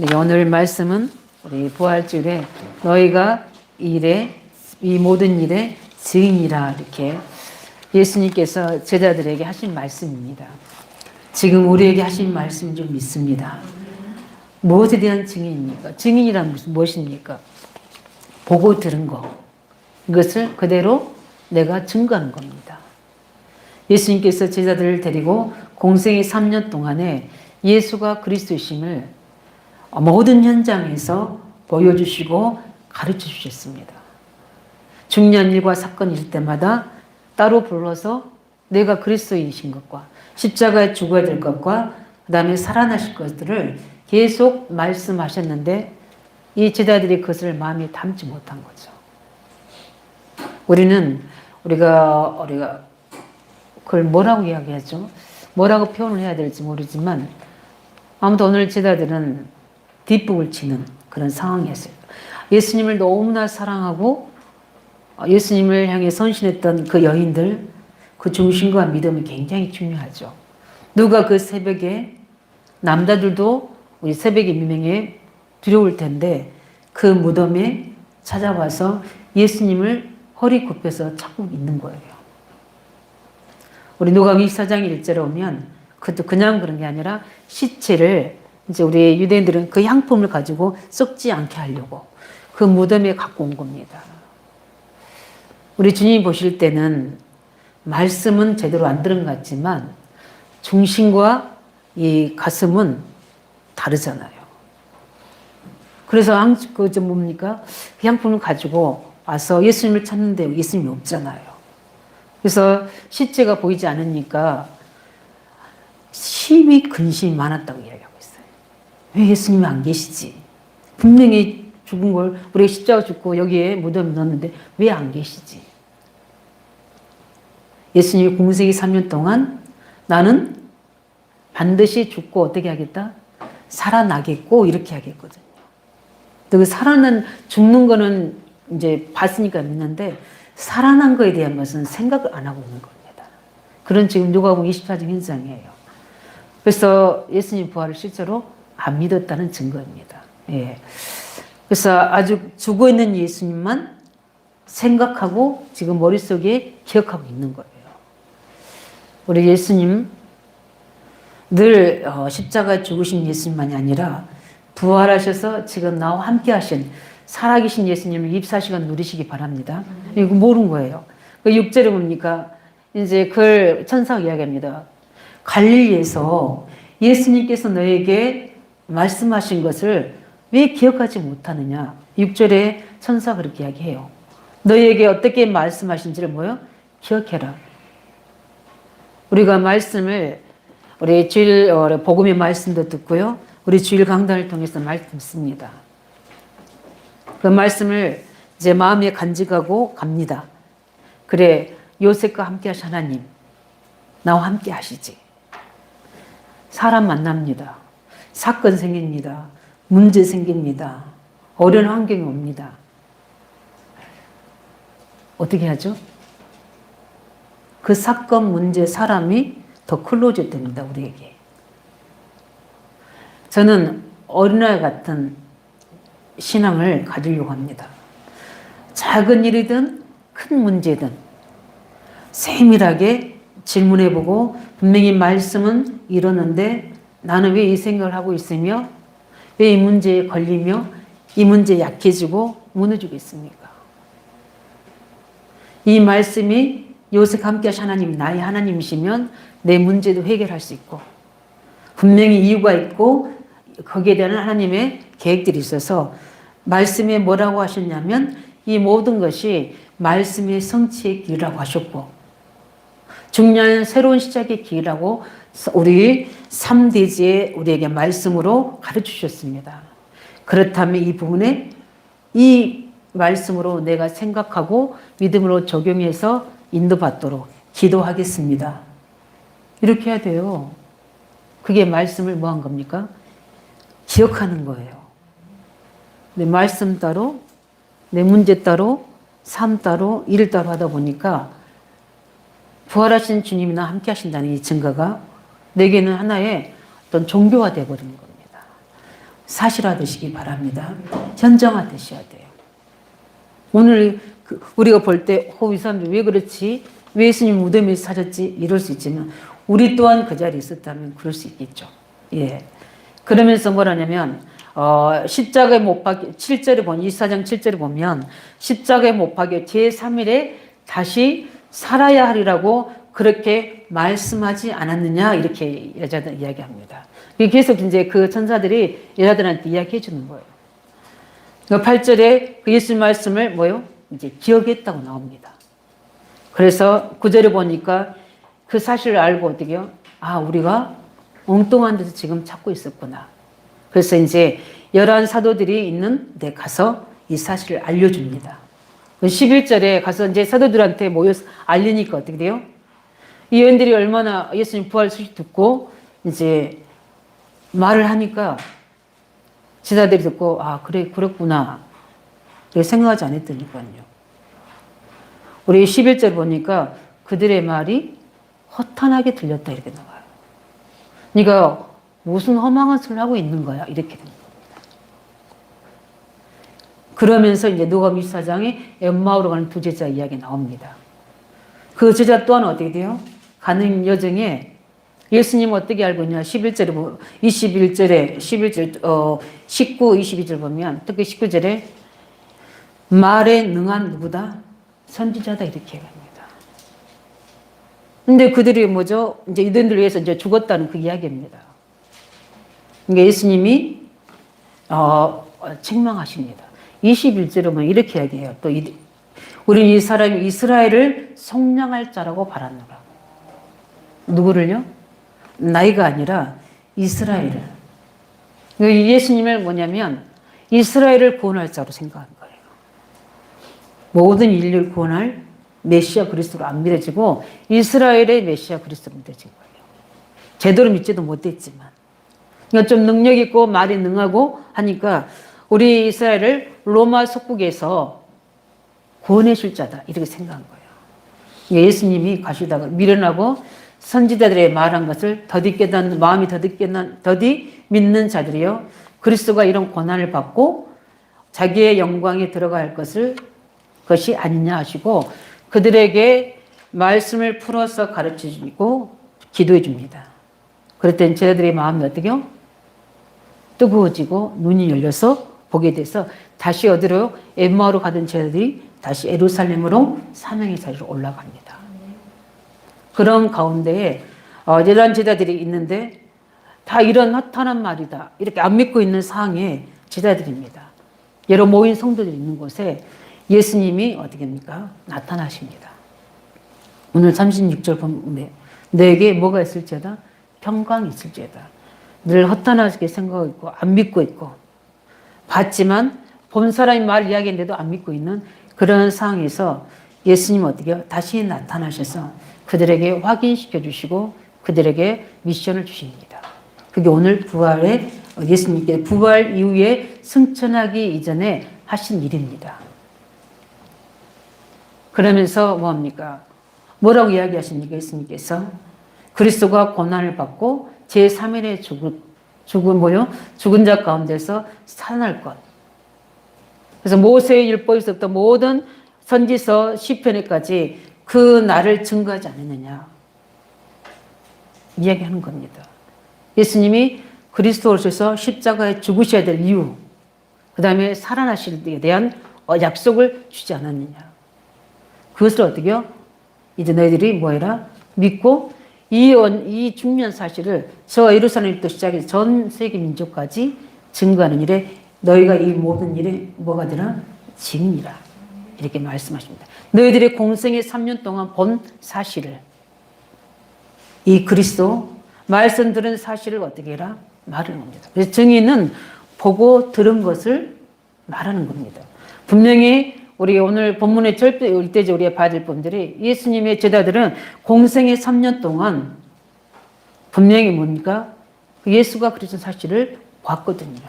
오늘 말씀은 우리 부활주일에 너희가 이 모든 일의 증인이라 이렇게 예수님께서 제자들에게 하신 말씀입니다. 지금 우리에게 하신 말씀 좀 믿습니다. 무엇에 대한 증인입니까? 증인이란 무엇입니까? 보고 들은 거. 이것을 그대로 내가 증거하는 겁니다. 예수님께서 제자들을 데리고 공생의 3년 동안에 예수가 그리스도이심을 모든 현장에서 보여주시고 가르쳐 주셨습니다. 중요한 일과 사건이 있을 때마다 따로 불러서 내가 그리스도이신 것과 십자가에 죽어야 될 것과 그 다음에 살아나실 것들을 계속 말씀하셨는데 이 제자들이 그것을 마음에 담지 못한 거죠. 우리가 그걸 뭐라고 이야기하죠? 뭐라고 표현을 해야 될지 모르지만 아무튼 오늘 제자들은 뒷북을 치는 그런 상황이었어요. 예수님을 너무나 사랑하고 예수님을 향해 선신했던 그 여인들, 그 중심과 믿음이 굉장히 중요하죠. 누가 그 새벽에 남자들도 우리 새벽의 미명에 두려울 텐데 그 무덤에 찾아와서 예수님을 허리 굽혀서 찾고 있는 거예요. 우리 누가복음 24장 1절에 오면 그것도 그냥 그런 게 아니라 시체를 이제 우리 유대인들은 그 향품을 가지고 썩지 않게 하려고 그 무덤에 갖고 온 겁니다. 우리 주님이 보실 때는 말씀은 제대로 안 들은 것 같지만 중심과 이 가슴은 다르잖아요. 그래서 뭡니까? 그 향품을 가지고 와서 예수님을 찾는데 예수님이 없잖아요. 그래서 시체가 보이지 않으니까 심히 근심이 많았다고 이야기하고 있어요. 왜 예수님이 안 계시지? 분명히 죽은 걸 우리가 십자가 죽고 여기에 무덤에 넣었는데 왜 안 계시지? 예수님이 공생의 3년 동안 나는 반드시 죽고 어떻게 하겠다? 살아나겠고 이렇게 하겠거든요. 그 죽는 거는 이제 봤으니까 믿는데 살아난 거에 대한 것은 생각을 안 하고 있는 겁니다. 그런 지금 누가복음 24장 현상이에요. 그래서 예수님 부활을 실제로 안 믿었다는 증거입니다. 예. 그래서 아주 죽어 있는 예수님만 생각하고 지금 머릿속에 기억하고 있는 거예요. 우리 예수님 늘 십자가에 죽으신 예수님만이 아니라 부활하셔서 지금 나와 함께 하신 살아계신 예수님을 24시간 누리시기 바랍니다. 이거 모르는 거예요. 그 6절에 뭡니까? 이제 그걸 천사가 이야기합니다. 갈릴리에서 예수님께서 너에게 말씀하신 것을 왜 기억하지 못하느냐? 6절에 천사가 그렇게 이야기해요. 너에게 어떻게 말씀하신지를 기억해라. 우리가 말씀을 우리 주일 복음의 말씀도 듣고요. 우리 주일 강단을 통해서 말씀 씁니다. 그 말씀을 이제 마음에 간직하고 갑니다. 그래, 요셉과 함께 하신 하나님, 나와 함께 하시지. 사람 만납니다. 사건 생깁니다. 문제 생깁니다. 어려운 환경이 옵니다. 어떻게 하죠? 그 사건, 문제, 사람이 더 클로즈 됩니다, 우리에게. 저는 어린아이 같은 신앙을 가지려고 합니다. 작은 일이든 큰 문제든 세밀하게 질문해보고 분명히 말씀은 이러는데 나는 왜 이 생각을 하고 있으며 왜 이 문제에 걸리며 이 문제에 약해지고 무너지고 있습니까? 이 말씀이 요셉과 함께 하신 하나님, 나의 하나님이시면 내 문제도 해결할 수 있고 분명히 이유가 있고 거기에 대한 하나님의 계획들이 있어서 말씀에 뭐라고 하셨냐면 이 모든 것이 말씀의 성취의 길이라고 하셨고 중요한 새로운 시작의 길이라고 우리 3대지에 우리에게 말씀으로 가르쳐 주셨습니다. 그렇다면 이 부분에 이 말씀으로 내가 생각하고 믿음으로 적용해서 인도받도록 기도하겠습니다. 이렇게 해야 돼요. 그게 말씀을 뭐 한 겁니까? 기억하는 거예요. 내 말씀 따로, 내 문제 따로, 삶 따로, 일 따로 하다 보니까 부활하신 주님이나 함께 하신다는 이 증거가 내게는 하나의 어떤 종교가 되어버린 겁니다. 사실화되시기 바랍니다. 현정화되셔야 돼요. 오늘 우리가 볼 때 이 사람들 왜 그렇지? 왜 예수님 무덤에서 사셨지? 이럴 수 있지만 우리 또한 그 자리에 있었다면 그럴 수 있겠죠. 예. 그러면서 뭐라냐면 십자가에 못 박혀 7절에 보면 24장 7절에 보면 십자가에 못 박혀 제3일에 다시 살아야 하리라고 그렇게 말씀하지 않았느냐 이렇게 여자들 이야기합니다. 계속 이제 그 천사들이 여자들한테 이야기해 주는 거예요. 8절에 그 예수님 말씀을 뭐요? 이제 기억했다고 나옵니다. 그래서 9절에 보니까 그 사실을 알고 어떻게요? 아, 우리가 엉뚱한 데서 지금 찾고 있었구나. 그래서 이제 11 사도들이 있는 데 가서 이 사실을 알려줍니다. 11절에 가서 이제 사도들한테 모여서 알리니까 어떻게 돼요? 이 여인들이 얼마나 예수님 부활 소식 듣고 이제 말을 하니까 지사들이 듣고 아, 그래, 그렇구나. 생각하지 않았더니까요. 우리 11절 보니까 그들의 말이 허탄하게 들렸다 이렇게 나와요. 그러니까 무슨 허망한 소리를 하고 있는 거야 이렇게 됩니다. 그러면서 이제 누가복음 24장에 엠마오로 가는 두 제자 이야기 나옵니다. 그 제자 또한 어떻게 돼요? 가는 여정에 예수님 어떻게 알고 있냐? 11절에 21절에 11절 19, 22절 보면 특히 19절에 말에 능한 누구다? 선지자다 이렇게 합니다. 근데 그들이 뭐죠? 이제 이들을 위해서 이제 죽었다는 그 이야기입니다. 그러니까 예수님이 책망하십니다. 21절에 보면 이렇게 이야기해요. 또 우리는 이 사람이 이스라엘을 속량할 자라고 바라노라. 누구를요? 나이가 아니라 이스라엘을. 예수님을 뭐냐면 이스라엘을 구원할 자로 생각한 거예요. 모든 인류를 구원할 메시아 그리스도로 안 믿어지고 이스라엘의 메시아 그리스도로 믿어진 거예요. 제대로 믿지도 못했지만. 그러니까 좀 능력 있고 말이 능하고 하니까 우리 이스라엘을 로마 속국에서 구원해 줄 자다 이렇게 생각한 거예요. 예수님이 가시다가 미련하고 선지자들의 말한 것을 더디 깨닫는 마음이 더디 믿는 자들이요 그리스도가 이런 고난을 받고 자기의 영광에 들어갈 것이 아니냐 하시고 그들에게 말씀을 풀어서 가르쳐 주고 기도해 줍니다. 그랬더니 제자들의 마음이 어떻게요? 뜨거워지고 눈이 열려서 보게 돼서 다시 어디로 엠마오로 가던 제자들이 다시 예루살렘으로 사명의 자리로 올라갑니다. 그런 가운데에 이런 제자들이 있는데 다 이런 허탄한 말이다. 이렇게 안 믿고 있는 상황에 제자들입니다. 여러 모인 성도들이 있는 곳에 예수님이 어떻게 합니까? 나타나십니다. 오늘 36절 보면 너에게 뭐가 있을지어다? 평강이 있을지어다. 늘 허탄하게 생각하고 있고 안 믿고 있고 봤지만 본 사람이 말 이야기인데도 안 믿고 있는 그런 상황에서 예수님은 어떻게 해요? 다시 나타나셔서 그들에게 확인시켜 주시고 그들에게 미션을 주십니다. 그게 오늘 부활의 예수님께 부활 이후에 승천하기 이전에 하신 일입니다. 그러면서 뭐합니까? 뭐라고 이야기하십니까? 예수님께서 그리스도가 고난을 받고 제3일에 죽은 자 가운데서 살아날 것. 그래서 모세의 율법에서부터 모든 선지서 시편에까지 그 날을 증거하지 않았느냐 이야기하는 겁니다. 예수님이 그리스도 오셔서 십자가에 죽으셔야 될 이유, 그 다음에 살아나실 때 대한 약속을 주지 않았느냐. 그것을 어떻게 해요? 이제 너희들이 뭐해라? 믿고 이 중요한 사실을 저 예루살렘부터 시작해서 전 세계 민족까지 증거하는 일에 너희가 이 모든 일에 뭐가 되나? 증인이라. 이렇게 말씀하십니다. 너희들의 공생의 3년 동안 본 사실을 이 그리스도 말씀 들은 사실을 어떻게 해라? 말하는 겁니다. 그래서 증인은 보고 들은 것을 말하는 겁니다. 분명히 우리 오늘 본문의 절대지 우리가 봐야 될 분들이 예수님의 제자들은 공생의 3년 동안 분명히 뭡니까? 예수가 그리스도 사실을 봤거든요.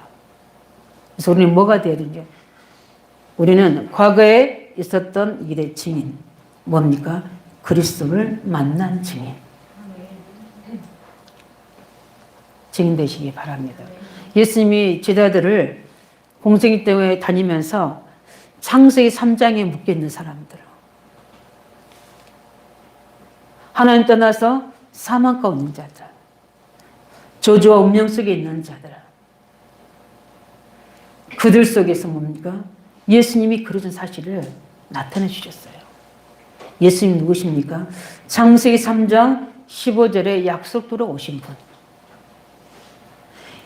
그래서 우리는 뭐가 돼야 되는지 우리는 과거에 있었던 일의 증인 뭡니까? 그리스도를 만난 증인. 증인 되시기 바랍니다. 예수님이 제자들을 공생애 때문에 다니면서 창세기 3장에 묶여 있는 사람들, 하나님 떠나서 사망 가운데 있는 자들, 저주와 운명 속에 있는 자들, 그들 속에서 뭡니까? 예수님이 그러던 사실을 나타내 주셨어요. 예수님 누구십니까? 창세기 3장 15절에 약속대로 오신 분.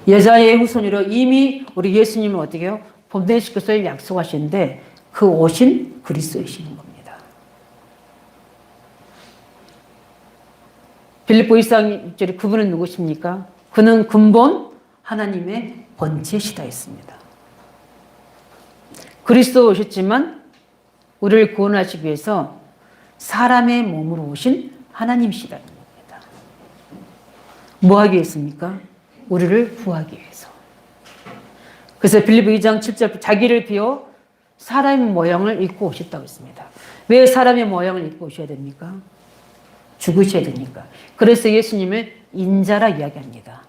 여자의 후손으로 이미 우리 예수님은 어떻게 해요? 보내실 것을 약속하시는데 그 오신 그리스도이시는 겁니다. 빌립보 1장 6절에 그분은 누구십니까? 그는 근본 하나님의 본체시다 했습니다. 그리스도 오셨지만 우리를 구원하시기 위해서 사람의 몸으로 오신 하나님이시다는 겁니다. 뭐 하기 위해서입니까? 우리를 구하기 위해서. 그래서 빌립보 2장 7절 자기를 비워 사람의 모양을 입고 오셨다고 했습니다. 왜 사람의 모양을 입고 오셔야 됩니까? 죽으셔야 되니까. 그래서 예수님을 인자라 이야기합니다.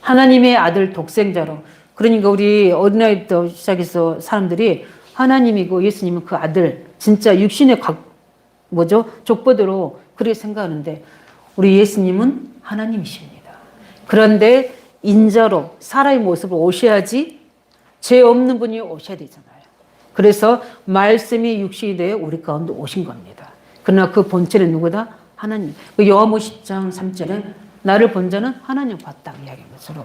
하나님의 아들 독생자로. 그러니까 우리 어린아이부터 시작해서 사람들이 하나님이고 예수님은 그 아들, 진짜 육신의 족보대로 그렇게 생각하는데 우리 예수님은 하나님이십니다. 그런데 인자로 사람의 모습으로 오셔야지 죄 없는 분이 오셔야 되잖아요. 그래서 말씀이 육신이 되어 우리 가운데 오신 겁니다. 그러나 그 본체는 누구다? 하나님. 그 요한복음 10장 3절에 나를 본 자는 하나님 봤다 이야기한 것으로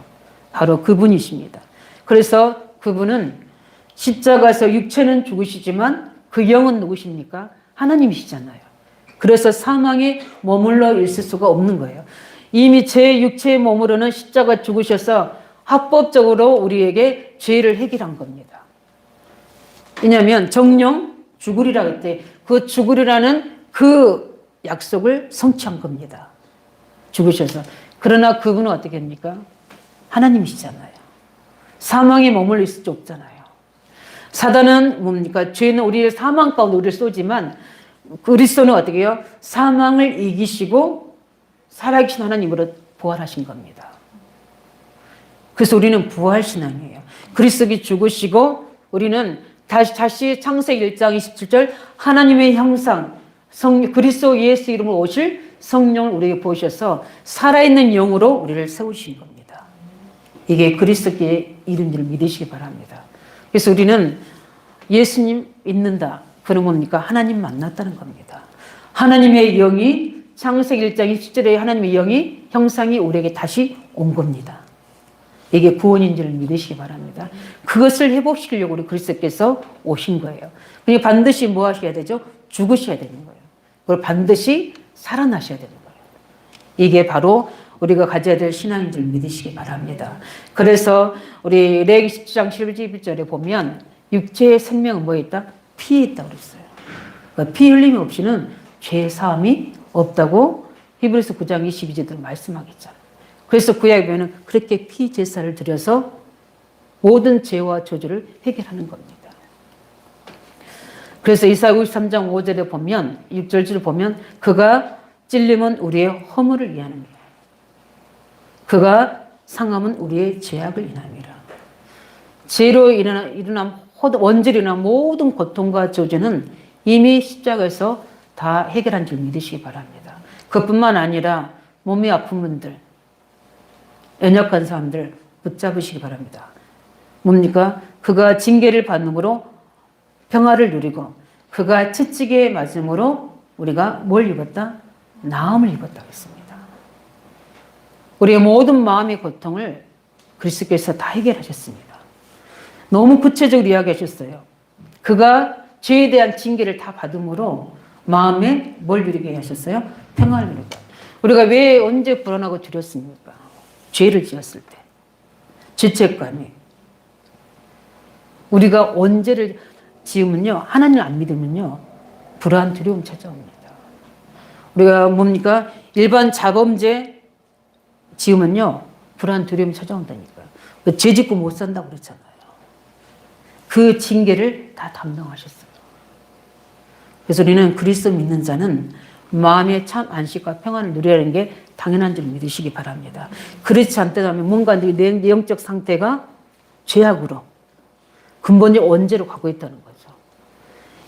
바로 그분이십니다. 그래서 그분은 십자가에서 육체는 죽으시지만 그 영은 누구십니까? 하나님이시잖아요. 그래서 사망에 머물러 있을 수가 없는 거예요. 이미 제 육체의 몸으로는 십자가 죽으셔서 합법적으로 우리에게 죄를 해결한 겁니다. 왜냐하면 정령 죽으리라 그때 그 죽으리라는 그 약속을 성취한 겁니다. 죽으셔서. 그러나 그분은 어떻게 합니까? 하나님이시잖아요. 사망에 머물러 있을 수 없잖아요. 사단은 뭡니까? 죄는 우리를 사망 가운데 우리를 쏘지만 그리스도는 어떻게 해요? 사망을 이기시고 살아계신 하나님으로 부활하신 겁니다. 그래서 우리는 부활신앙이에요. 그리스도가 죽으시고 우리는 다시 창세기 1장 27절 하나님의 형상 그리스도 예수 이름으로 오실 성령을 우리에게 보셔서 살아있는 영으로 우리를 세우신 겁니다. 이게 그리스도의 이름을 믿으시기 바랍니다. 그래서 우리는 예수님 믿는다. 그럼 뭡니까? 하나님 만났다는 겁니다. 하나님의 영이 창세기 1장 20절에 하나님의 영이 형상이 우리에게 다시 온 겁니다. 이게 구원인 줄 믿으시기 바랍니다. 그것을 회복시키려고 우리 그리스도께서 오신 거예요. 그러니까 반드시 뭐 하셔야 되죠? 죽으셔야 되는 거예요. 그걸 반드시 살아나셔야 되는 거예요. 이게 바로 우리가 가져야 될 신앙인 줄 믿으시기 바랍니다. 그래서 우리 레위기 17장 11절에 보면 육체의 생명은 뭐에 있다? 피에 있다고 그랬어요. 그러니까 피 흘림이 없이는 죄 사함이 없다고 히브리서 9장 22절에 말씀하겠잖아요. 그래서 구약에 보면 그렇게 피 제사를 드려서 모든 죄와 저주를 해결하는 겁니다. 그래서 이사야 53장 5절에 보면 6절을 보면 그가 찔림은 우리의 허물을 위함이라. 그가 상함은 우리의 죄악을 인함이라. 죄로 일어난 원죄로 일어난 모든 고통과 저주는 이미 십자가에서 다 해결한 줄 믿으시기 바랍니다. 그뿐만 아니라 몸이 아픈 분들, 연약한 사람들 붙잡으시기 바랍니다. 뭡니까? 그가 징계를 받음으로 평화를 누리고 그가 채찍에 맞음으로 우리가 뭘 입었다? 나음을 입었다고 했습니다. 우리의 모든 마음의 고통을 그리스도께서 다 해결하셨습니다. 너무 구체적으로 이야기하셨어요. 그가 죄에 대한 징계를 다 받음으로 마음에 뭘 누리게 하셨어요? 평화를 누리고. 우리가 왜 언제 불안하고 두렵습니까? 죄를 지었을 때. 죄책감이. 우리가 언제를 지으면요, 하나님을 안 믿으면요, 불안, 두려움 찾아옵니다. 우리가 뭡니까? 일반 자범죄 지으면요, 불안, 두려움 찾아온다니까요. 죄 짓고 못 산다고 그랬잖아요. 그 징계를 다 담당하셨어요. 그래서 우리는 그리스도 믿는 자는 마음의 참 안식과 평안을 누리라는 게 당연한 줄 믿으시기 바랍니다. 그렇지 않다면 뭔가 내 영적 상태가 죄악으로 근본적 원죄로 가고 있다는 거죠.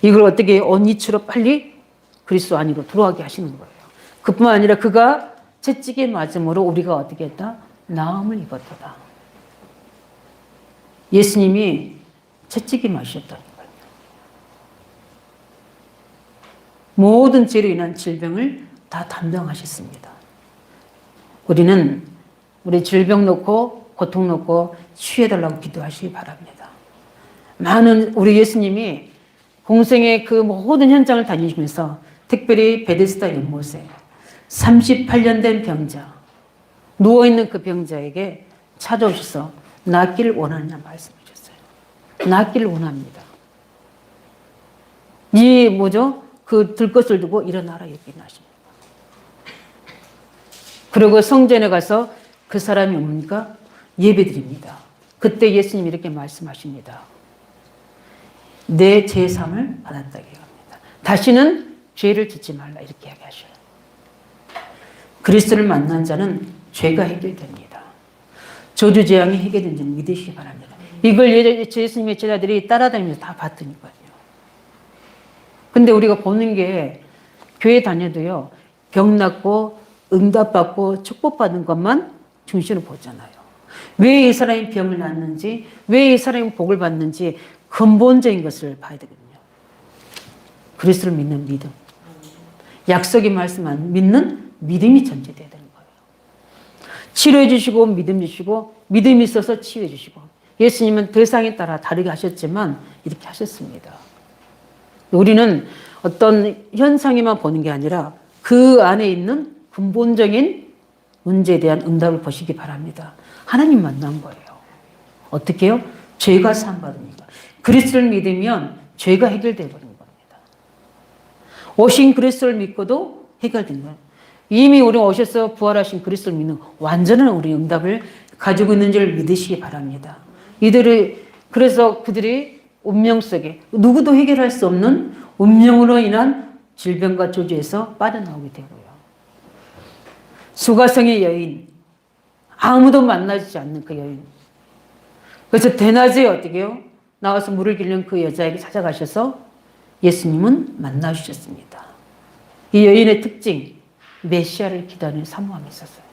이걸 어떻게 언이치로 빨리 그리스도 안으로 들어가게 하시는 거예요. 그뿐만 아니라 그가 채찍에 맞음으로 우리가 어떻게 했다? 나음을 입었다. 예수님이 채찍에 맞으셨다는 거예요. 모든 죄로 인한 질병을 다 담당하셨습니다. 우리는 우리 질병 놓고 고통 놓고 치유해달라고 기도하시기 바랍니다. 많은 우리 예수님이 공생의 그 모든 현장을 다니시면서 특별히 베데스다 연못에 38년 된 병자, 누워있는 그 병자에게 찾아오셔서 낫기를 원하느냐 말씀하셨어요. 낫기를 원합니다. 이 뭐죠? 그 들것을 두고 일어나라 이렇게 하십니다. 그리고 성전에 가서 그 사람이 뭡니까? 예배드립니다. 그때 예수님이 이렇게 말씀하십니다. 내 제사함을 받았다고 합니다. 다시는 죄를 짓지 말라 이렇게 이야기하셔요. 그리스도를 만난 자는 죄가 해결됩니다. 저주재앙이 해결된 줄 믿으시기 바랍니다. 이걸 예수님의 제자들이 따라다니면서 다 봤더니까요. 근데 우리가 보는 게 교회 다녀도요. 병 낫고 응답받고 축복받는 것만 중심으로 보잖아요. 왜 이 사람이 병을 낫는지, 왜 이 사람이 복을 받는지 근본적인 것을 봐야 되거든요. 그리스도를 믿는 믿음. 약속의 말씀 안 믿는 믿음이 전제돼야 되는 거예요. 치료해 주시고 믿음 주시고 믿음이 있어서 치유해 주시고 예수님은 대상에 따라 다르게 하셨지만 이렇게 하셨습니다. 우리는 어떤 현상에만 보는 게 아니라 그 안에 있는 근본적인 문제에 대한 응답을 보시기 바랍니다. 하나님 만난 거예요. 어떻게 해요? 죄가 사함받으니까. 그리스도를 믿으면 죄가 해결되어 버린 겁니다. 오신 그리스도를 믿고도 해결된 거예요. 이미 우리 오셔서 부활하신 그리스도를 믿는 완전한 우리 응답을 가지고 있는 줄 믿으시기 바랍니다. 그래서 그들이 운명 속에 누구도 해결할 수 없는 운명으로 인한 질병과 저주에서 빠져나오게 되고요. 수가성의 여인, 아무도 만나지 않는 그 여인. 그래서 대낮에 어떻게 해요? 나와서 물을 길는 그 여자에게 찾아가셔서 예수님은 만나주셨습니다. 이 여인의 특징, 메시아를 기다리는 사모함이 있었어요.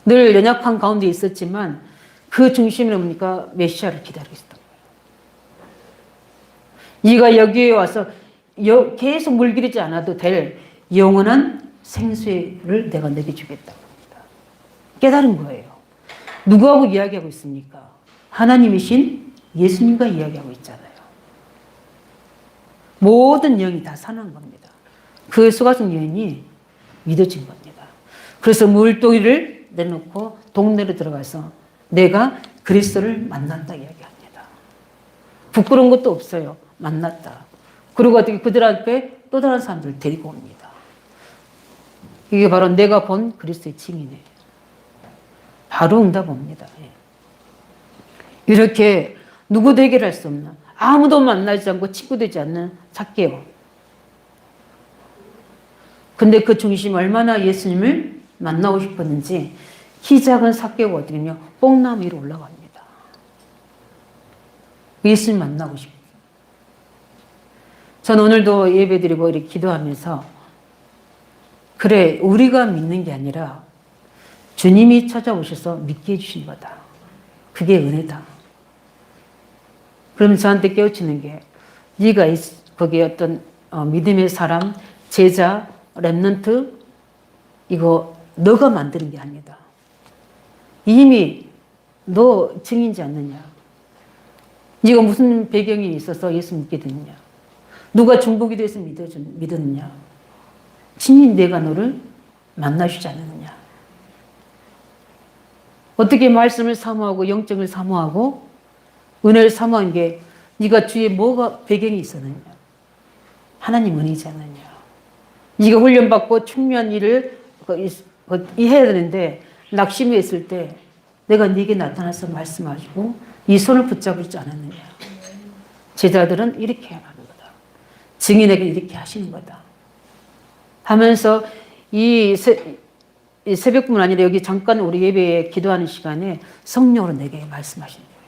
늘 연약한 가운데 있었지만 그 중심에 뭡니까? 메시아를 기다리고 있었던 거예요. 네가 여기에 와서 계속 물들이지 않아도 될 영원한 생수를 내가 내게 주겠다고 합니다. 깨달은 거예요. 누구하고 이야기하고 있습니까? 하나님이신 예수님과 이야기하고 있잖아요. 모든 영이 다 사는 겁니다. 그 수가성 여인이 믿어진 겁니다. 그래서 물동이를 내놓고 동네로 들어가서 내가 그리스도를 만났다 이야기합니다. 부끄러운 것도 없어요. 만났다. 그리고 어떻게 그들 앞에 또 다른 사람들을 데리고 옵니다. 이게 바로 내가 본 그리스도의 증인이에요. 바로 응답 옵니다. 이렇게 누구도 해결할 수 없는, 아무도 만나지 않고 친구되지 않는 삭개오. 근데 그 중심이 얼마나 예수님을 만나고 싶었는지 키 작은 삭개오가 어떻게 하냐, 뽕나무 위로 올라갑니다. 예수님 만나고 싶어요. 전 오늘도 예배드리고 이렇게 기도하면서 그래, 우리가 믿는 게 아니라 주님이 찾아오셔서 믿게 해주신 거다. 그게 은혜다. 그러면 저한테 깨우치는 게 네가 거기에 어떤 믿음의 사람, 제자, 렘넌트 이거 너가 만드는 게 아니다. 이미 너 증인지 않느냐. 네가 무슨 배경이 있어서 예수 믿게 됐느냐. 누가 중보기도 해서 믿었느냐. 친히 내가 너를 만나주지 않았느냐. 어떻게 말씀을 사모하고 영적을 사모하고 은혜를 사모한 게 네가 주위에 뭐가 배경이 있었느냐. 하나님 은혜지 않느냐. 네가 훈련받고 충분한 일을 해야 되는데 낙심해 있을 때 내가 네게 나타나서 말씀하시고 이 손을 붙잡지 않았느냐. 제자들은 이렇게 하는 거다. 증인에게 이렇게 하시는 거다. 하면서 이 새벽뿐만 아니라 여기 잠깐 우리 예배에 기도하는 시간에 성령으로 내게 말씀하시는 거예요.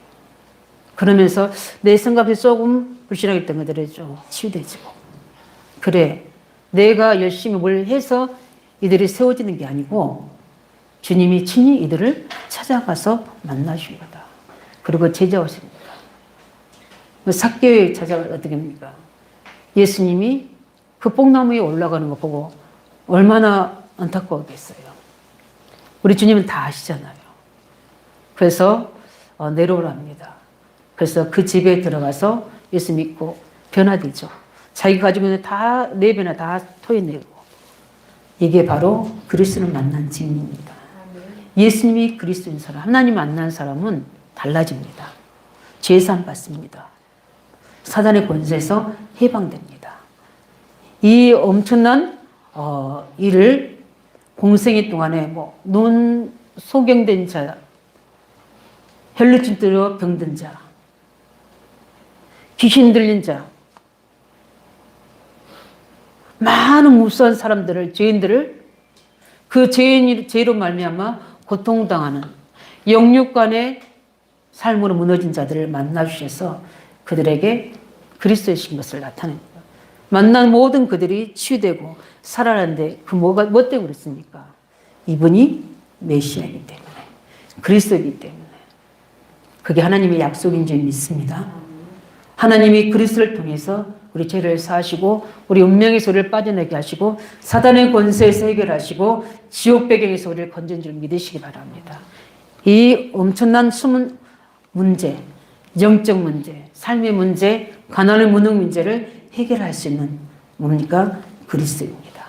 그러면서 내 생각이 조금 불신하겠던 것들이 좀 치유되지고, 그래, 내가 열심히 뭘 해서 이들이 세워지는 게 아니고 주님이 친히 이들을 찾아가서 만나신 거다. 그리고 제자오십니다. 삭개오에 찾아가 어떻게 합니까? 예수님이 그 뽕나무에 올라가는 거 보고 얼마나 안타까웠겠어요. 우리 주님은 다 아시잖아요. 그래서 내려오라 합니다. 그래서 그 집에 들어가서 예수 믿고 변화되죠. 자기가 가지고 있는 다 내배나 다 토해내고, 이게 바로 그리스도를 만난 증인입니다. 예수님이 그리스도인 사람, 하나님 만난 사람은 달라집니다. 죄사함 받습니다. 사단의 권세에서 해방됩니다. 이 엄청난 일을 공생애 동안에 눈 소경된 자, 혈루증 들어 병든 자, 귀신 들린 자, 많은 무수한 사람들을, 죄인들을 그 죄로 말미암아 고통당하는 영육간의 삶으로 무너진 자들을 만나주셔서 그들에게 그리스도이신 것을 나타냅니다. 만난 모든 그들이 치유되고 살아나는데 뭐 때문에 그렇습니까? 이분이 메시아이기 때문에, 그리스도이기 때문에. 그게 하나님의 약속인 줄 믿습니다. 하나님이 그리스도를 통해서 우리 죄를 사하시고 우리 운명의 소리를 빠져나게 하시고 사단의 권세에서 해결하시고 지옥 배경에서 우리를 건진 줄 믿으시기 바랍니다. 이 엄청난 숨은 문제, 영적 문제, 삶의 문제, 가난의 무능 문제를 해결할 수 있는 뭡니까? 그리스도입니다.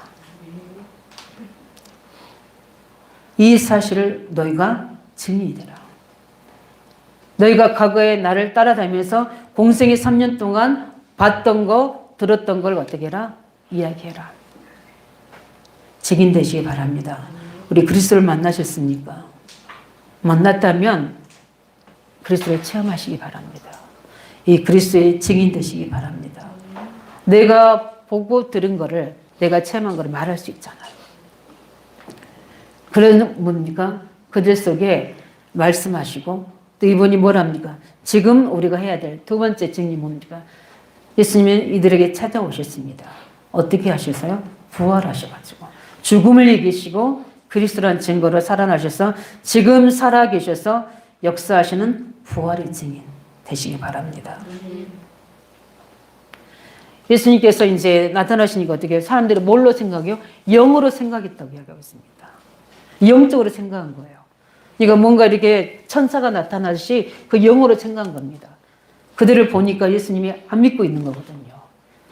이 사실을 너희가 증인이 되라. 너희가 과거에 나를 따라다니면서 공생의 3년 동안 봤던 거, 들었던 걸 어떻게 해라? 이야기해라. 증인 되시기 바랍니다. 우리 그리스도를 만나셨습니까? 만났다면 그리스도를 체험하시기 바랍니다. 이 그리스도의 증인 되시기 바랍니다. 내가 보고 들은 거를, 내가 체험한 거를 말할 수 있잖아요. 그런 뭡니까? 그들 속에 말씀하시고, 또 이분이 뭐랍니까? 지금 우리가 해야 될 두 번째 증인이 뭡니까? 예수님은 이들에게 찾아오셨습니다. 어떻게 하셔서요? 부활하셔가지고 죽음을 이기시고 그리스도란 증거로 살아나셔서 지금 살아계셔서 역사하시는 부활의 증인 되시기 바랍니다. 예수님께서 이제 나타나시니까 어떻게 사람들이 뭘로 생각해요? 영으로 생각했다고 이야기하고 있습니다. 영적으로 생각한 거예요. 그러니까 뭔가 이렇게 천사가 나타나듯이 그 영으로 생각한 겁니다. 그들을 보니까 예수님이 안 믿고 있는 거거든요.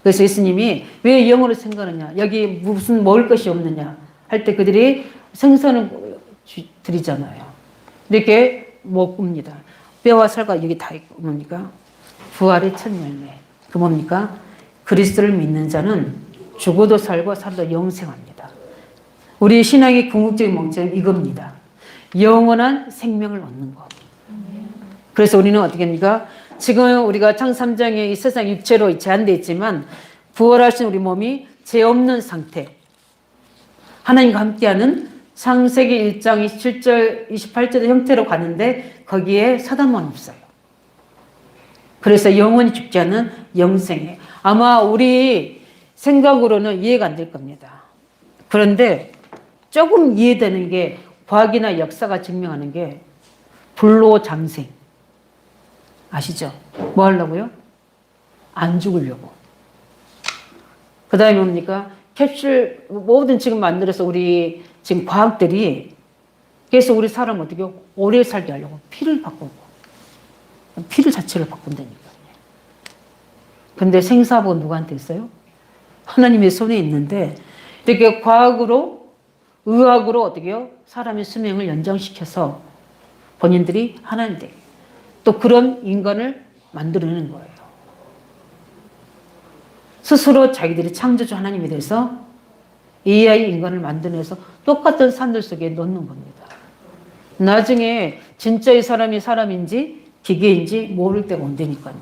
그래서 예수님이 왜 영으로 생각하느냐, 여기 무슨 먹을 것이 없느냐 할 때 그들이 생선을 드리잖아요. 이렇게 먹습니다. 뼈와 살과 여기 다 있고 뭡니까? 부활의 첫 열매. 그 뭡니까? 그리스도를 믿는 자는 죽어도 살고 살도 영생합니다. 우리 신앙의 궁극적인 목적은 이겁니다. 영원한 생명을 얻는 것. 그래서 우리는 어떻게 합니까? 지금 우리가 창세기 3장에 이 세상 육체로 제한되어 있지만 부활하신 우리 몸이 죄 없는 상태, 하나님과 함께하는 창세기 1장 27절 28절의 형태로 가는데 거기에 사단만 없어요. 그래서 영원히 죽지 않는 영생에, 아마 우리 생각으로는 이해가 안 될 겁니다. 그런데 조금 이해되는 게, 과학이나 역사가 증명하는 게 불로장생. 아시죠? 뭐 하려고요? 안 죽으려고. 그 다음에 뭡니까? 캡슐, 모든 지금 만들어서 우리 지금 과학들이 계속 우리 사람 어떻게 오래 살게 하려고 피를 바꾸고, 피를 자체를 바꾼다니까요. 근데 생사복은 누구한테 있어요? 하나님의 손에 있는데, 이렇게 과학으로, 의학으로 어떻게 해요? 사람의 수명을 연장시켜서 본인들이 하나님 되게, 또 그런 인간을 만들어내는 거예요. 스스로 자기들이 창조주 하나님에 대해서 AI 인간을 만들어내서 똑같은 산들 속에 넣는 겁니다. 나중에 진짜 이 사람이 사람인지 기계인지 모를 때가 온다니까요.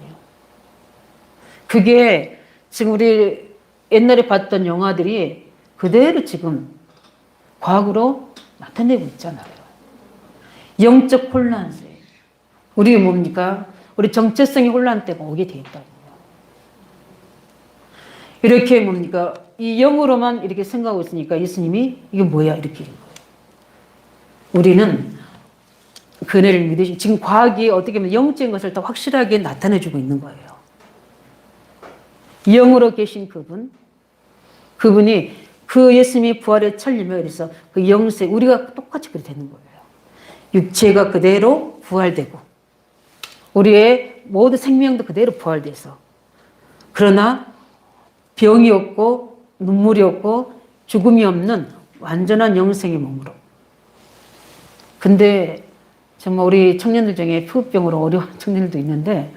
그게 지금 우리 옛날에 봤던 영화들이 그대로 지금 과학으로 나타내고 있잖아요. 영적 혼란세. 우리 뭡니까? 우리 정체성의 혼란 때문에 오게 돼 있다고요. 이렇게 뭡니까? 이 영으로만 이렇게 생각하고 있으니까 예수님이 이게 뭐야? 이렇게. 우리는 그네를 믿으시 지금 과학이 어떻게 보면 영적인 것을 더 확실하게 나타내주고 있는 거예요. 영으로 계신 그분이 그 예수님이 부활의 천리며 그래서 그 영세 우리가 똑같이 그렇게 되는 거예요. 육체가 그대로 부활되고 우리의 모든 생명도 그대로 부활돼서 그러나 병이 없고 눈물이 없고 죽음이 없는 완전한 영생의 몸으로. 근데 정말 우리 청년들 중에 피부병으로 어려운 청년들도 있는데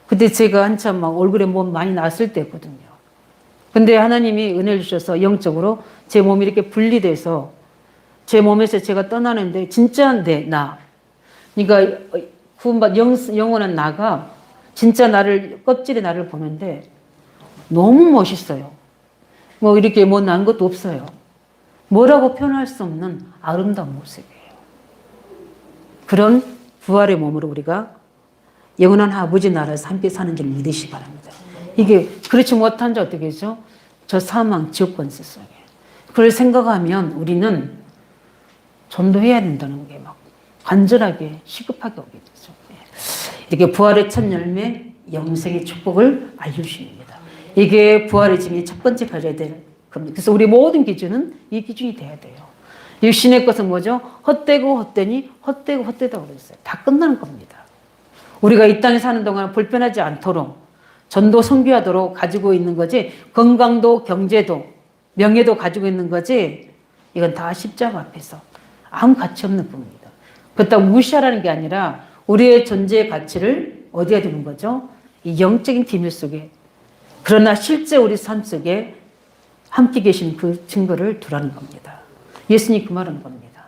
그때 제가 한참 막 얼굴에 몸 많이 났을 때였거든요. 근데 하나님이 은혜를 주셔서 영적으로 제 몸이 이렇게 분리돼서 제 몸에서 제가 떠나는데 진짜 나. 그러니까 구원받 영원한 나가 진짜 나를 껍질의 나를 보는데 너무 멋있어요. 뭐 이렇게 뭐 난 것도 없어요. 뭐라고 표현할 수 없는 아름다운 모습이에요. 그런 부활의 몸으로 우리가 영원한 아버지 나라에서 함께 사는 줄 믿으시기 바랍니다. 이게 그렇지 못한 자 어떻게 되죠? 저 사망 지옥 권세 속에. 그걸 생각하면 우리는 전도해야 된다는 게 막 간절하게 시급하게 오게 되죠. 이렇게 부활의 첫 열매 영생의 축복을 알려주십니다. 이게 부활의 증인이 첫 번째 가져야 될 겁니다. 그래서 우리 모든 기준은 이 기준이 돼야 돼요. 육신의 것은 뭐죠? 헛되고 헛되니 헛되고 헛되다고 그랬어요. 다 끝나는 겁니다. 우리가 이 땅에 사는 동안 불편하지 않도록 전도 선교하도록 가지고 있는 거지 건강도 경제도 명예도 가지고 있는 거지 이건 다 십자가 앞에서 아무 가치 없는 겁니다. 그렇다고 무시하라는 게 아니라 우리의 존재의 가치를 어디에 두는 거죠? 이 영적인 비밀 속에 그러나 실제 우리 삶 속에 함께 계신 그 증거를 두라는 겁니다. 예수님 그 말은 겁니다.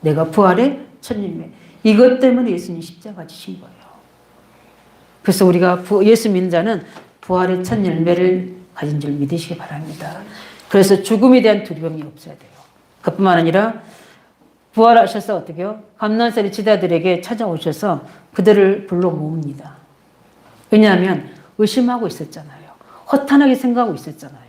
내가 부활의 첫 열매. 이것 때문에 예수님 십자가 지신 거예요. 그래서 우리가 예수 믿는 자는 부활의 첫 열매를 가진 줄 믿으시기 바랍니다. 그래서 죽음에 대한 두려움이 없어야 돼요. 그뿐만 아니라 부활하셔서 어떻게요? 감난산의 지다들에게 찾아오셔서 그들을 불러 모읍니다. 왜냐하면 의심하고 있었잖아요. 허탄하게 생각하고 있었잖아요.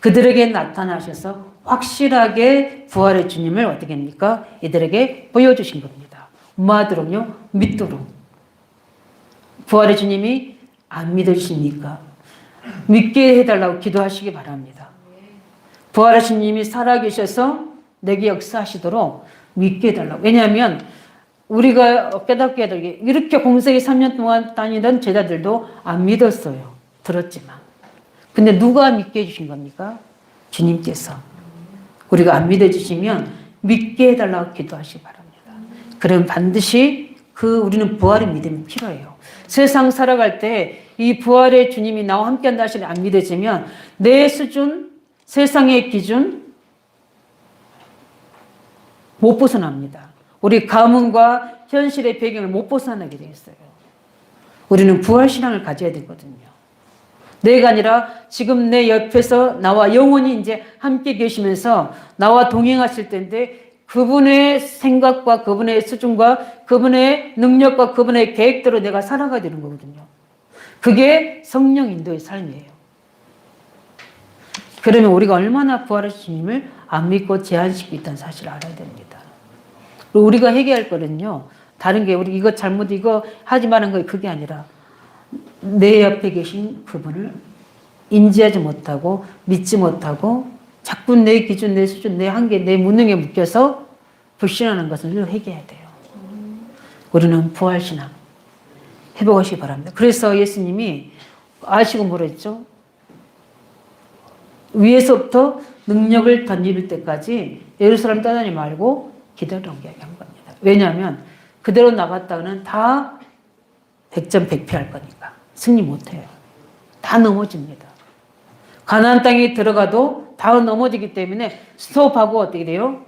그들에게 나타나셔서 확실하게 부활의 주님을 어떻게 합니까? 이들에게 보여주신 겁니다. 뭐하도록요? 믿도록. 부활의 주님이 안 믿으십니까? 믿게 해달라고 기도하시기 바랍니다. 부활하신 주님이 살아계셔서 내게 역사하시도록 믿게 해달라고. 왜냐하면 우리가 깨닫게 해야 되게 이렇게 공생에 3년 동안 다니던 제자들도 안 믿었어요. 들었지만. 근데 누가 믿게 해주신 겁니까? 주님께서. 우리가 안 믿어주시면 믿게 해달라고 기도하시기 바랍니다. 그럼 반드시 우리는 부활의 믿음이 필요해요. 세상 살아갈 때 이 부활의 주님이 나와 함께 한다 하시니 안 믿어지면 내 수준, 세상의 기준 못 벗어납니다. 우리 가문과 현실의 배경을 못 벗어나게 되어 있어요. 우리는 부활신앙을 가져야 되거든요. 내가 아니라 지금 내 옆에서 나와 영원히 이제 함께 계시면서 나와 동행하실 텐데 그분의 생각과 그분의 수준과 그분의 능력과 그분의 계획대로 내가 살아가야 되는 거거든요. 그게 성령 인도의 삶이에요. 그러면 우리가 얼마나 부활하신 주님을 안 믿고 제한시키고 있다는 사실을 알아야 됩니다. 우리가 회개할 거는요. 다른 게 우리 이거 잘못 이거 하지 말은 거 그게 아니라 내 옆에 계신 그분을 인지하지 못하고 믿지 못하고 자꾸 내 기준, 내 수준, 내 한계, 내 무능에 묶여서 불신하는 것을 늘 회개해야 돼요. 우리는 부활신앙 회복하시기 바랍니다. 그래서 예수님이 아시고 뭐라 했죠? 위에서부터 능력을 던질 때까지 예루살렘 떠나지 말고 기다리라고 이야기한 겁니다. 왜냐하면 그대로 나갔다가는 다 100점 100패 할 거니까 승리 못해요. 다 넘어집니다. 가나안 땅에 들어가도 다 넘어지기 때문에 스톱하고 어떻게 돼요?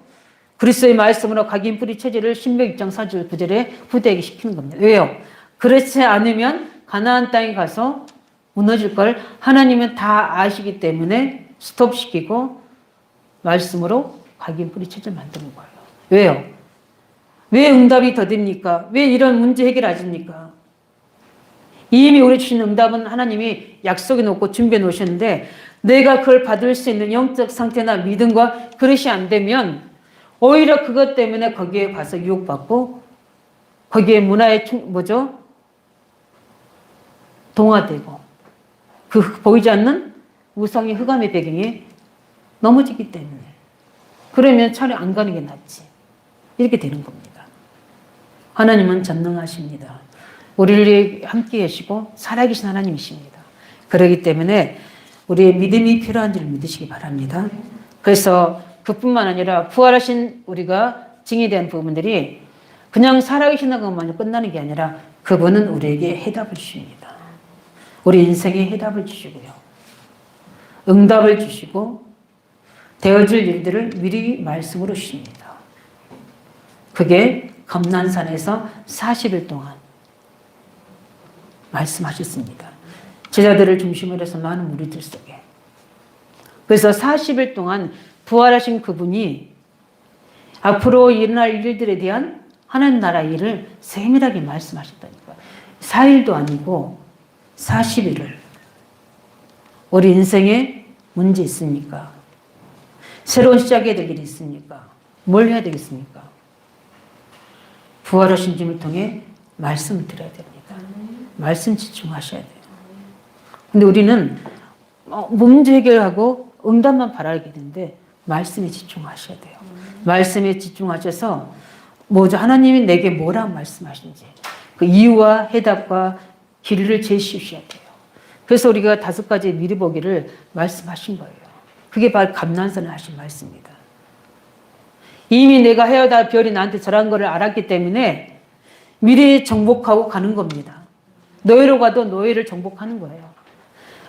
그리스도의 말씀으로 각인 뿌리 체질을 신명 6장 4절 9절에 후대에게 시키는 겁니다. 왜요? 그렇지 않으면 가나안 땅에 가서 무너질 걸 하나님은 다 아시기 때문에 스톱시키고 말씀으로 각인 뿌리쳐져 만드는 거예요. 왜요? 왜 응답이 더딥니까? 왜 이런 문제 해결하십니까? 이미 우리 주신 응답은 하나님이 약속해 놓고 준비해 놓으셨는데 내가 그걸 받을 수 있는 영적 상태나 믿음과 그릇이 안 되면 오히려 그것 때문에 거기에 가서 유혹받고 거기에 문화에 동화되고 그 보이지 않는 우상의 흑암의 배경에 넘어지기 때문에 그러면 차라리 안 가는 게 낫지. 이렇게 되는 겁니다. 하나님은 전능하십니다. 우리를 함께 계시고 살아계신 하나님이십니다. 그렇기 때문에 우리의 믿음이 필요한 줄 믿으시기 바랍니다. 그래서 그뿐만 아니라 부활하신 우리가 증인된 부분들이 그냥 살아계시는 것만 끝나는 게 아니라 그분은 우리에게 해답을 주십니다. 우리 인생에 해답을 주시고요. 응답을 주시고 되어질 일들을 미리 말씀으로 주십니다. 그게 감난산에서 40일 동안 말씀하셨습니다. 제자들을 중심으로 해서 많은 무리들 속에. 그래서 40일 동안 부활하신 그분이 앞으로 일어날 일들에 대한 하나님 나라 일을 세밀하게 말씀하셨다니까요. 4일도 아니고 40일을. 우리 인생에 문제 있습니까? 새로운 시작해야 될 일이 있습니까? 뭘 해야 되겠습니까? 부활하신 주님을 통해 말씀을 드려야 됩니다. 말씀 집중하셔야 돼요. 근데 우리는 문제 해결하고 응답만 바라게 되는데 말씀에 집중하셔야 돼요. 말씀에 집중하셔서 하나님이 내게 뭐라고 말씀하시는지 그 이유와 해답과 길을 제시하셔야 돼요. 그래서 우리가 5가지 미리 보기를 말씀하신 거예요. 그게 바로 감난산을 하신 말씀입니다. 이미 내가 해야 될 별이 나한테 저런 거를 알았기 때문에 미리 정복하고 가는 겁니다. 노예로 가도 노예를 정복하는 거예요.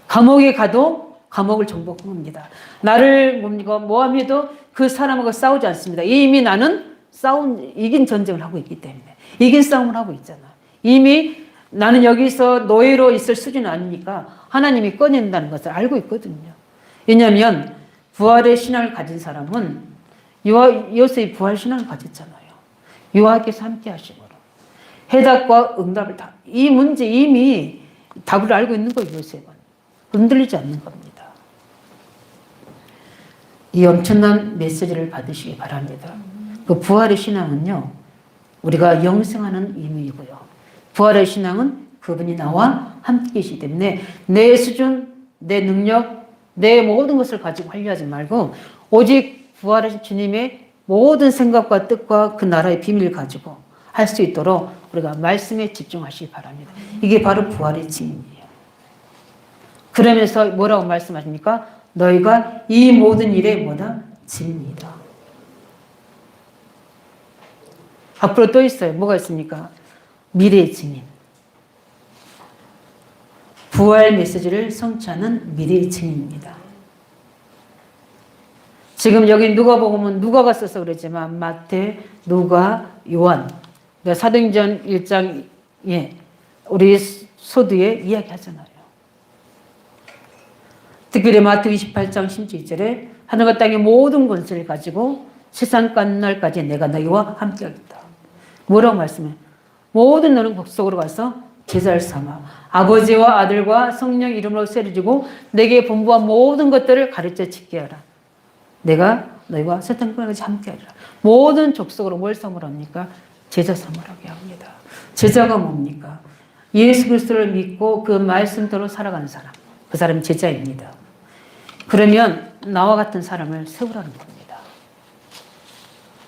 감옥에 가도 감옥을 정복한 겁니다. 나를 모함해도 그 사람하고 싸우지 않습니다. 이미 나는 이긴 전쟁을 하고 있기 때문에 이긴 싸움을 하고 있잖아. 이미 나는 여기서 노예로 있을 수준은 아니니까 하나님이 꺼낸다는 것을 알고 있거든요. 왜냐하면 부활의 신앙을 가진 사람은 요셉이 부활 신앙을 가졌잖아요. 여호와께서 함께 하시므로 해답과 응답을 이 문제 이미 답을 알고 있는 거예요. 요셉은 흔들리지 않는 겁니다. 이 엄청난 메시지를 받으시기 바랍니다. 그 부활의 신앙은요, 우리가 영생하는 의미이고요. 부활의 신앙은 그분이 나와 함께 계시기 때문에 내 수준, 내 능력, 내 모든 것을 가지고 하려하지 말고 오직 부활하신 주님의 모든 생각과 뜻과 그 나라의 비밀을 가지고 할 수 있도록 우리가 말씀에 집중하시기 바랍니다. 이게 바로 부활의 증인이에요. 그러면서 뭐라고 말씀하십니까? 너희가 이 모든 일에 증인이다. 앞으로 또 있어요. 뭐가 있습니까? 미래의 증인. 부활 메시지를 성취하는 미래의 증인입니다. 지금 여기 누가복음은 누가가 써서 그랬지만 마태, 누가, 요한, 사도행전 1장에 우리 소두에 이야기하잖아요. 특별히 마태 28장 16절에 하늘과 땅의 모든 권세를 가지고 세상 끝날까지 내가 너희와 함께하겠다. 뭐라고 말씀해? 모든 너는 복속으로 가서 제자를 삼아 아버지와 아들과 성령 이름으로 세례지고 내게 분부한 모든 것들을 가르쳐 지키게 하라. 내가 너희와 세상 끝날까지 함께하리라. 모든 족속으로 뭘 삼으랍니까? 제자 삼으라고 합니다. 제자가 뭡니까? 예수 그리스도를 믿고 그 말씀대로 살아가는 사람. 그 사람이 제자입니다. 그러면 나와 같은 사람을 세우라는 겁니다.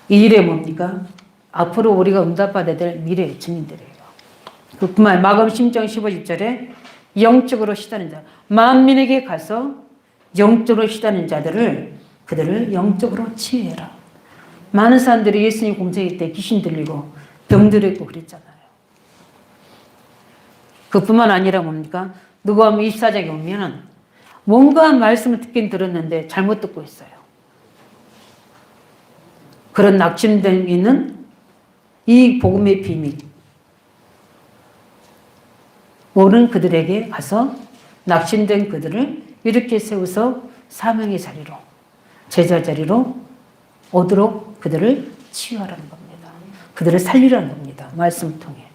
이 일에 뭡니까? 앞으로 우리가 응답받아야 될 미래의 증인들이에요. 그뿐만 아니라 마가복음 10장 15절에 영적으로 시다는 자, 만민에게 가서 영적으로 시다는 그들을 영적으로 치유해라. 많은 사람들이 예수님 공생일 때 귀신 들리고 병 들리고 그랬잖아요. 그뿐만 아니라 뭡니까? 누가복음 24장에 보면은 뭔가 말씀을 듣긴 들었는데 잘못 듣고 있어요. 그런 낙심된 있는 이 복음의 비밀 모르는 그들에게 가서 낙심된 그들을 이렇게 세워서 사명의 자리로 제자 자리로 오도록 그들을 치유하라는 겁니다. 그들을 살리라는 겁니다. 말씀을 통해.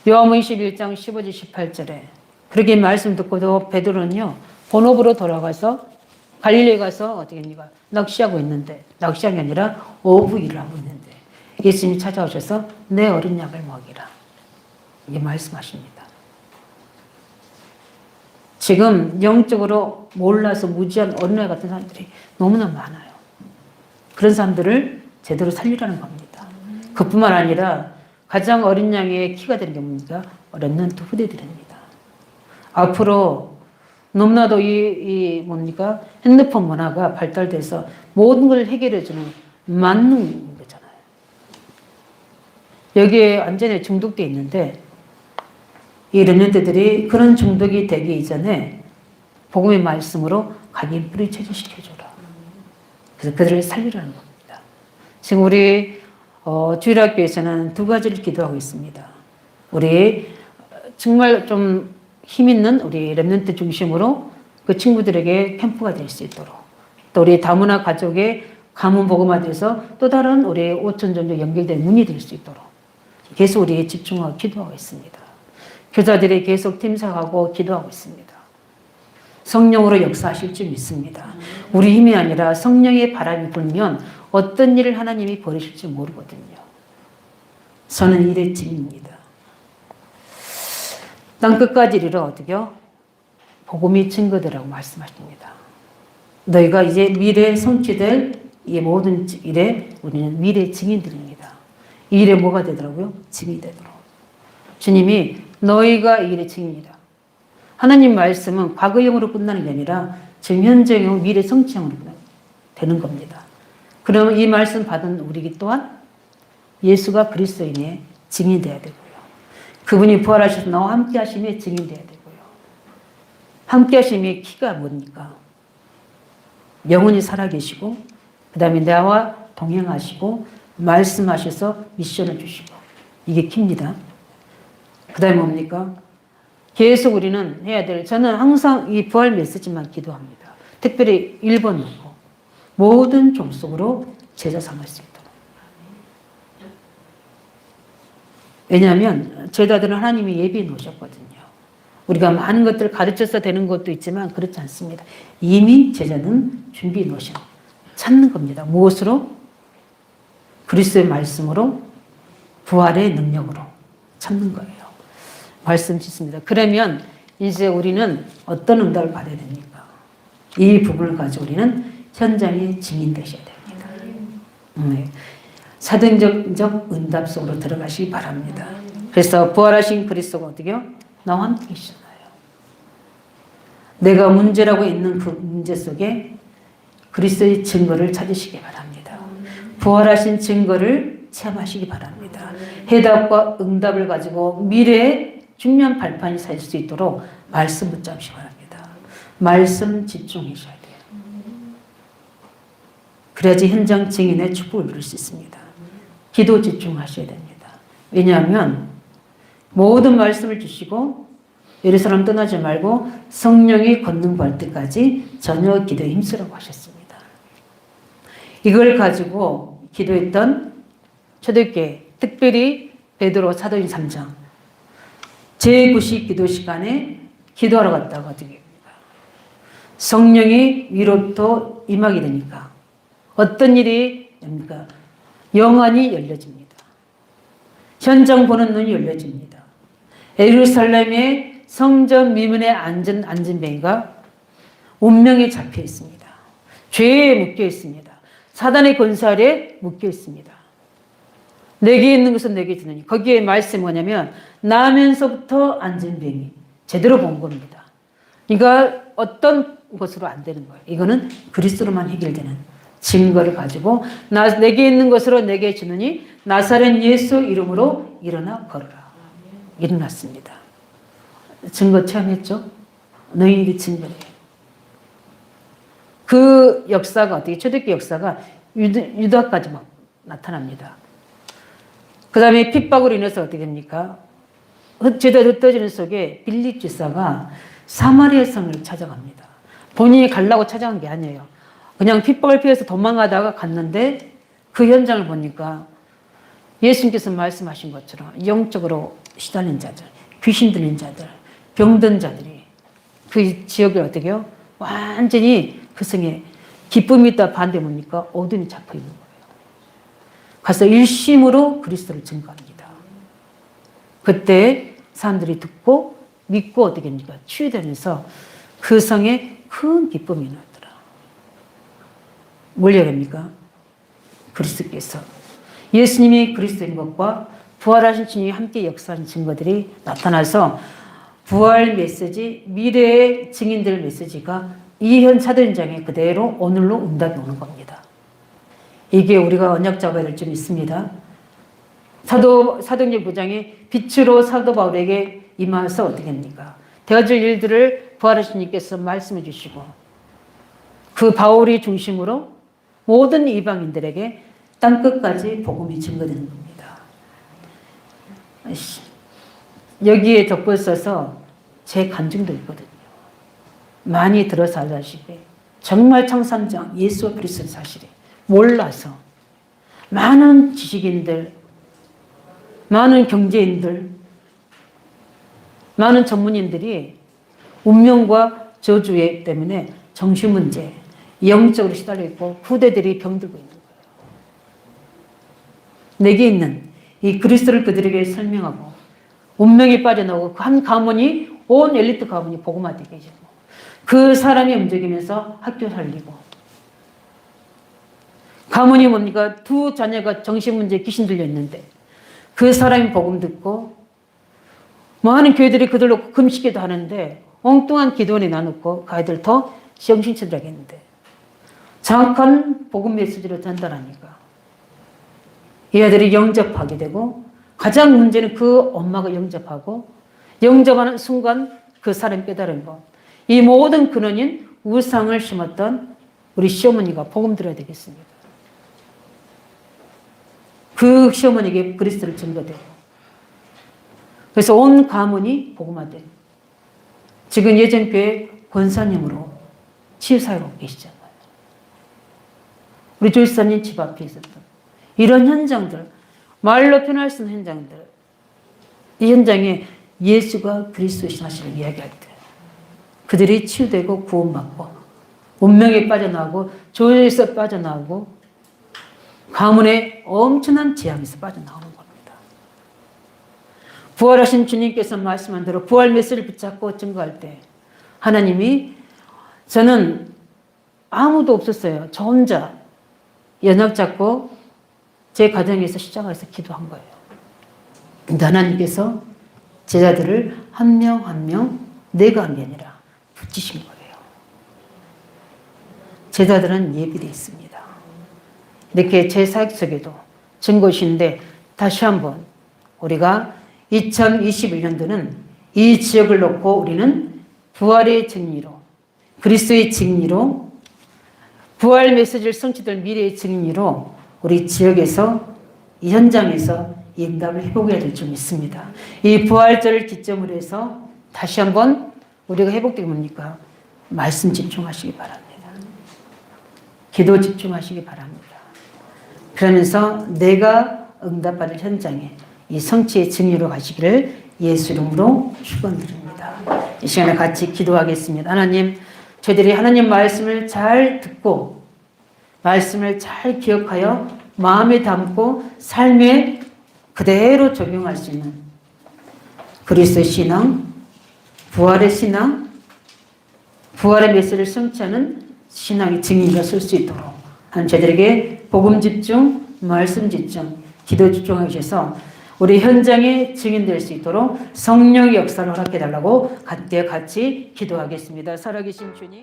요한복음 21장 15절 18절에 그렇게 말씀 듣고도 베드로는요 본업으로 돌아가서 갈릴리에 가서 어떻게 합니까? 낚시하고 있는데, 낚시한 게 아니라 오후 일을 하고 있는데 예수님이 찾아오셔서 내 어린 양을 먹이라 이게 말씀하십니다. 지금 영적으로 몰라서 무지한 어린아이 같은 사람들이 너무나 많아요. 그런 사람들을 제대로 살리라는 겁니다. 그뿐만 아니라 가장 어린 양의 키가 되는 게 뭡니까? 렘넌트 후대들입니다. 앞으로 너무나도 이 뭡니까? 핸드폰 문화가 발달돼서 모든 걸 해결해주는 만능 거잖아요. 여기에 완전히 중독돼 있는데 이 렘넌트들이 그런 중독이 되기 이전에 복음의 말씀으로 각인 뿌리 체질시켜줘라. 그래서 그들을 살리라는 겁니다. 지금 우리 주일학교에서는 두 가지를 기도하고 있습니다. 우리 정말 좀 힘 있는 우리 렘넌트 중심으로 그 친구들에게 캠프가 될 수 있도록 또 우리 다문화 가족의 가문 복음화돼서 또 다른 우리 5천 종족 연결된 문이 될 수 있도록 계속 우리 집중하고 기도하고 있습니다. 교사들이 계속 팀사하고 기도하고 있습니다. 성령으로 역사하실 줄 믿습니다. 우리 힘이 아니라 성령의 바람이 불면 어떤 일을 하나님이 벌이실지 모르거든요. 저는 일의 증인입니다. 땅끝까지 이르러 어떻게요? 복음이 증거되라고 말씀하십니다. 너희가 이제 미래에 성취될 이 모든 일에 우리는 미래의 증인들입니다. 이 일에 뭐가 되더라고요? 증인이 되도록. 주님이 너희가 이 일의 증인이다. 하나님 말씀은 과거형으로 끝나는 게 아니라 지금 현재형 미래 성취형으로 되는 겁니다. 그러면 이 말씀 받은 우리 또한 예수가 그리스도인의 증인이 되어야 되고요. 그분이 부활하셔서 나와 함께 하심의 증인이 되어야 되고요. 함께 하심의 키가 뭡니까? 영원히 살아계시고 그 다음에 나와 동행하시고 말씀하셔서 미션을 주시고 이게 키입니다. 그 다음에 뭡니까? 계속 우리는 해야 될, 저는 항상 이 부활 메시지만 기도합니다. 특별히 1번 놓고 모든 족속으로 제자 삼을 수 있도록. 왜냐하면 제자들은 하나님이 예비해 놓으셨거든요. 우리가 많은 것들을 가르쳐서 되는 것도 있지만 그렇지 않습니다. 이미 제자는 준비해 놓으신 찾는 겁니다. 무엇으로? 그리스도의 말씀으로 부활의 능력으로 찾는 거예요. 말씀 짓습니다. 그러면 이제 우리는 어떤 응답을 받아야 됩니까? 이 부분을 가지고 우리는 현장의 증인 되셔야 됩니다. 사도행적 응답 속으로 들어가시기 바랍니다. 그래서 부활하신 그리스도가 어떻게요? 나와 함께 계시잖아요. 내가 문제라고 있는 그 문제 속에 그리스도의 증거를 찾으시기 바랍니다. 부활하신 증거를 체험하시기 바랍니다. 해답과 응답을 가지고 미래에 중요한 발판이 살 수 있도록 말씀 붙잡으시기 바랍니다. 말씀 집중하셔야 돼요. 그래야지 현장 증인의 축복을 누릴 수 있습니다. 기도 집중하셔야 됩니다. 왜냐하면 모든 말씀을 주시고 예루살렘 떠나지 말고 성령이 권능 받을 때까지 전혀 기도에 힘쓰라고 하셨습니다. 이걸 가지고 기도했던 초대교회, 특별히 베드로 사도행 3장 제9시 기도 시간에 기도하러 갔다가 어떻게 됩니까? 성령이 위로부터 임하게 되니까 어떤 일이 됩니까? 영안이 열려집니다. 현장 보는 눈이 열려집니다. 예루살렘의 성전 미문에 앉은 안진뱅이가 운명에 잡혀 있습니다. 죄에 묶여 있습니다. 사단의 권세 아래 묶여 있습니다. 내게 있는 것은 내게 주느니 거기에 말씀이 뭐냐면 나면서부터 안진뱅이 제대로 본 겁니다. 그러니까 어떤 것으로 안 되는 거예요. 이거는 그리스도로만 해결되는 증거를 가지고 내게 있는 것으로 내게 주느니 나사렛 예수 이름으로 일어나 걸어라. 일어났습니다. 증거 체험했죠? 너희에게 증거래요. 그 역사가 어떻게 초대교회 역사가 유다까지 막 나타납니다. 그 다음에 핍박으로 인해서 어떻게 됩니까? 죄다 흩어지는 속에 빌립 지사가 사마리아 성을 찾아갑니다. 본인이 가려고 찾아간 게 아니에요. 그냥 핍박을 피해서 도망가다가 갔는데 그 현장을 보니까 예수님께서 말씀하신 것처럼 영적으로 시달린 자들, 귀신 들린 자들, 병든 자들이 그 지역을 어떻게 해요? 완전히 그 성에 기쁨이 있다 반대 뭡니까? 어둠이 잡혀 있는 거예요. 가서 일심으로 그리스도를 증거합니다. 그때 사람들이 듣고 믿고 어떻게 합니까? 치유되면서 그 성에 큰 기쁨이 나더라. 뭘 얘기합니까? 그리스도께서 예수님이 그리스도인 것과 부활하신 주님이 함께 역사하는 증거들이 나타나서 부활 메시지, 미래의 증인들 메시지가 이 현 사도 현장에 그대로 오늘로 응답이 오는 겁니다. 이게 우리가 언약 잡아야 될 점이 있습니다. 사도행전 9장에 빛으로 사도 바울에게 임하서 어떻게 합니까? 되어질 일들을 부활하신 주님께서 말씀해 주시고 그 바울이 중심으로 모든 이방인들에게 땅끝까지 복음이 증거되는 겁니다. 여기에 덧붙여서 제 간증도 있거든요. 많이 들어서 알다시피 정말 청산장 예수와 그리스도 사실이 몰라서 많은 지식인들, 많은 경제인들, 많은 전문인들이 운명과 저주 때문에 정신문제, 영적으로 시달려 있고 후대들이 병들고 있는 거예요. 내게 있는 이 그리스도를 그들에게 설명하고 운명이 빠져나오고 그 한 가문이 온 엘리트 가문이 복음화되게 해주고 그 사람이 움직이면서 학교 살리고 가문이 뭡니까? 두 자녀가 정신문제에 귀신 들렸는데 그 사람이 복음 듣고 많은 교회들이 그들로 금식기도 하는데 엉뚱한 기도원에 나누고 그 아이들 더 정신체들하게 했는데 정확한 복음 메시지로 전달하니까 이 아들이 영접하게 되고 가장 문제는 그 엄마가 영접하고 영접하는 순간 그 사람이 깨달은 것. 이 모든 근원인 우상을 심었던 우리 시어머니가 복음 들어야 되겠습니다. 그 시어머니에게 그리스도를 증거되고 그래서 온 가문이 복음화된 지금 예전교회 권사님으로 치유사회로 계시잖아요. 우리 조이사님 집 앞에 있었던 이런 현장들, 말로 표현할 수 있는 현장들, 이 현장에 예수가 그리스도의 사실을 이야기할 때 그들이 치유되고 구원받고 운명에 빠져나오고 조에서 빠져나오고 가문의 엄청난 재앙에서 빠져나오는 겁니다. 부활하신 주님께서 말씀한 대로 부활 메시지를 붙잡고 증거할 때 하나님이 저는 아무도 없었어요. 저 혼자 연합 잡고 제 가정에서 시작해서 기도한 거예요. 근데 하나님께서 제자들을 한 명 한 명 내가 한 게 아니라 붙이신 거예요. 제자들은 예비되어 있습니다. 이렇게 제 사역 속에도 증거신데 다시 한번 우리가 2021년도는 이 지역을 놓고 우리는 부활의 증리로 그리스도의 증리로 부활 메시지를 성취될 미래의 증리로 우리 지역에서 이 현장에서 이 응답을 회복해야 될 점이 있습니다. 이 부활절을 기점으로 해서 다시 한번 우리가 회복되게 뭡니까? 말씀 집중하시기 바랍니다. 기도 집중하시기 바랍니다. 그러면서 내가 응답받을 현장에 이 성취의 증리로 가시기를 예수 이름으로 축원드립니다. 이 시간에 같이 기도하겠습니다. 하나님, 저희들이 하나님 말씀을 잘 듣고 말씀을 잘 기억하여 마음에 담고 삶에 그대로 적용할 수 있는 그리스도의 신앙, 부활의 신앙, 부활의 메시지를 성취하는 신앙의 증인으로 쓸 수 있도록 하나님 저희들에게 복음 집중, 말씀 집중, 기도 집중해 주셔서 우리 현장에 증인될 수 있도록 성령의 역사를 허락해 달라고 같이 기도하겠습니다. 살아계신 주님.